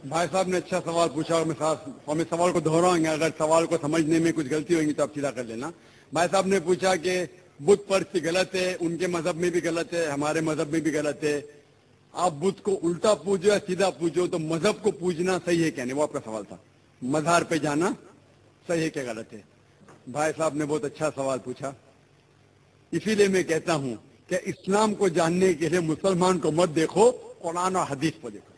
بھائی صاحب نے اچھا سوال پوچھا اور میں سوال کو دہراؤں گا، اگر سوال کو سمجھنے میں کچھ غلطی ہوگی تو آپ سیدھا کر لینا۔ بھائی صاحب نے پوچھا کہ بت پرست غلط ہے، ان کے مذہب میں بھی غلط ہے، ہمارے مذہب میں بھی غلط ہے، آپ بت کو الٹا پوجو یا سیدھا پوجو، تو مذہب کو پوجنا صحیح ہے کیا نہیں، وہ آپ کا سوال تھا، مزار پہ جانا صحیح ہے کیا غلط ہے۔ بھائی صاحب نے بہت اچھا سوال پوچھا، اسی لیے میں کہتا ہوں کہ اسلام کو جاننے کے لیے مسلمان کو مت دیکھو، قرآن اور حدیث کو دیکھو۔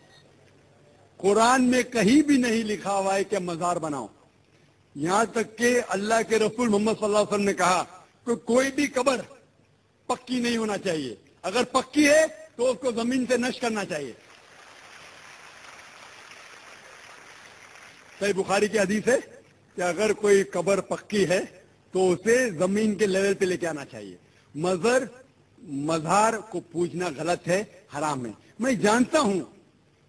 قرآن میں کہیں بھی نہیں لکھا ہوا ہے کہ مزار بناؤ، یہاں تک کہ اللہ کے رسول محمد صلی اللہ علیہ وسلم نے کہا کہ کوئی بھی قبر پکی نہیں ہونا چاہیے، اگر پکی ہے تو اس کو زمین سے نشر کرنا چاہیے۔ صحیح بخاری کی حدیث ہے کہ اگر کوئی قبر پکی ہے تو اسے زمین کے لیول پہ لے کے آنا چاہیے۔ مزار کو پوجنا غلط ہے، حرام ہے۔ میں جانتا ہوں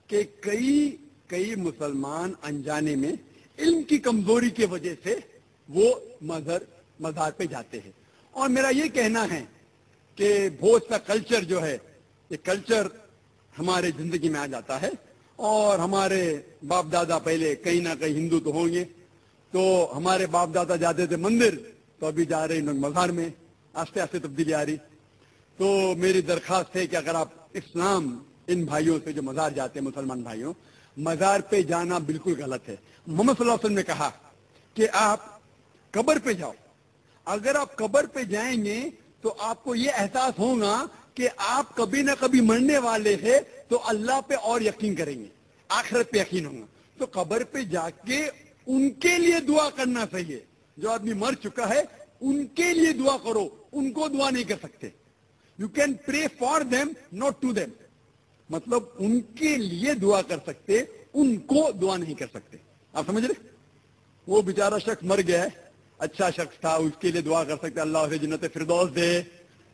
کہ کئی مسلمان انجانے میں علم کی کمزوری کی وجہ سے وہ مزار پہ جاتے ہیں، اور میرا یہ کہنا ہے کہ بہت سا کلچر جو ہے، یہ کلچر ہمارے زندگی میں آ جاتا ہے، اور ہمارے باپ دادا پہلے کہیں نہ کہیں ہندو تو ہوں گے، تو ہمارے باپ دادا جاتے تھے مندر، تو ابھی جا رہے ہیں مزار میں، آہستہ آہستہ تبدیلی آ رہی۔ تو میری درخواست ہے کہ اگر آپ اسلام ان بھائیوں سے جو مزار جاتے ہیں، مسلمان بھائیوں، مزار پہ جانا بالکل غلط ہے۔ محمد صلی اللہ علیہ وسلم نے کہا کہ آپ قبر پہ جاؤ، اگر آپ قبر پہ جائیں گے تو آپ کو یہ احساس ہوگا کہ آپ کبھی نہ کبھی مرنے والے ہیں، تو اللہ پہ اور یقین کریں گے، آخرت پہ یقین ہوگا۔ تو قبر پہ جا کے ان کے لیے دعا کرنا صحیح ہے، جو آدمی مر چکا ہے ان کے لیے دعا کرو، ان کو دعا نہیں کر سکتے۔ You can pray for them not to them, مطلب ان کے لیے دعا کر سکتے، ان کو دعا نہیں کر سکتے۔ آپ سمجھ رہے؟ وہ بیچارہ شخص مر گیا ہے، اچھا شخص تھا، اس کے لیے دعا کر سکتے اللہ اسے جنت فردوس دے،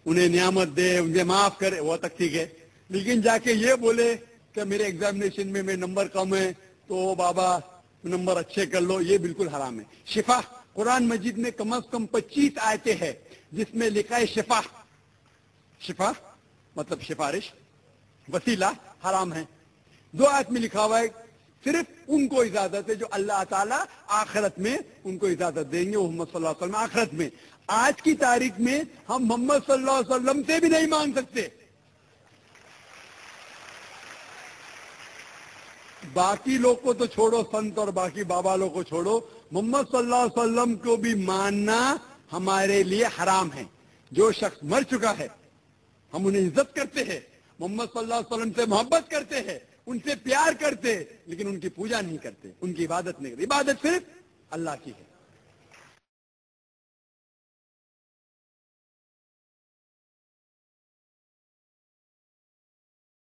انہیں نعمت دے، انہیں معاف کرے، وہ تک ٹھیک ہے۔ لیکن جا کے یہ بولے کہ میرے ایگزامینیشن میں نمبر کم ہے تو بابا نمبر اچھے کر لو، یہ بالکل حرام ہے۔ شفا، قرآن مجید میں کم از کم 25 آیتیں ہیں جس میں لکھا ہے شفا، شفا مطلب سفارش، وسیلہ حرام ہے۔ 2 آیت میں لکھا ہوا ہے صرف ان کو اجازت ہے جو اللہ تعالیٰ آخرت میں ان کو اجازت دیں گے، وہ محمد صلی اللہ علیہ وسلم آخرت میں۔ آج کی تاریخ میں ہم محمد صلی اللہ علیہ وسلم سے بھی نہیں مانگ سکتے۔ باقی لوگ کو تو چھوڑو، سنت اور باقی بابا لوگ کو چھوڑو، محمد صلی اللہ علیہ وسلم کو بھی ماننا ہمارے لیے حرام ہے۔ جو شخص مر چکا ہے ہم انہیں عزت کرتے ہیں، محمد صلی اللہ علیہ وسلم سے محبت کرتے ہیں، ان سے پیار کرتے ہیں، لیکن ان کی پوجا نہیں کرتے، ان کی عبادت نہیں کرتے۔ عبادت صرف اللہ کی ہے۔